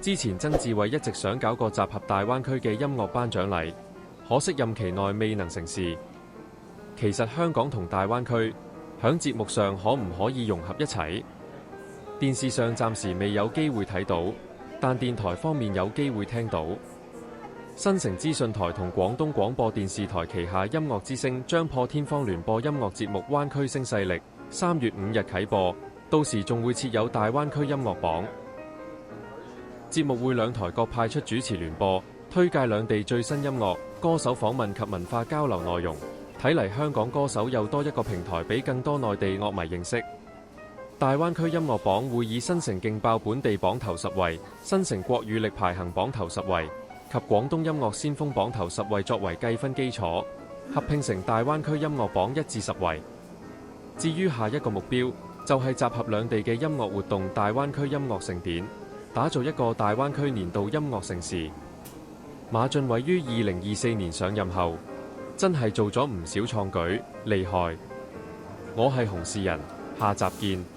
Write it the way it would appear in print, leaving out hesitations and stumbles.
之前曾志偉一直想搞個集合大灣區嘅音樂頒獎禮，可惜任期內未能成事。其實香港同大灣區響節目上可唔可以融合一齊？電視上暫時未有機會睇到，但電台方面有機會聽到。新城資訊台同廣東廣播電視台旗下音樂之聲將破天荒聯播音樂節目《灣區聲勢力》，3月5日啟播，到時仲會設有大灣區音樂榜。節目會兩台各派出主持聯播，推介兩地最新音樂、歌手訪問及文化交流內容。睇嚟香港歌手又多一個平台俾更多內地樂迷認識。大灣區音樂榜會以新城勁爆本地榜頭10位、新城國語力排行榜頭10位及廣東音樂先鋒榜頭10位作為計分基礎，合併成大灣區音樂榜1至10位。至於下一個目標，就係集合兩地嘅音樂活動大灣區音樂盛典，打造一個大灣區年度音樂盛事。馬俊偉於2024年上任後，真係做咗唔少創舉，厲害！我係洪士仁，下集見。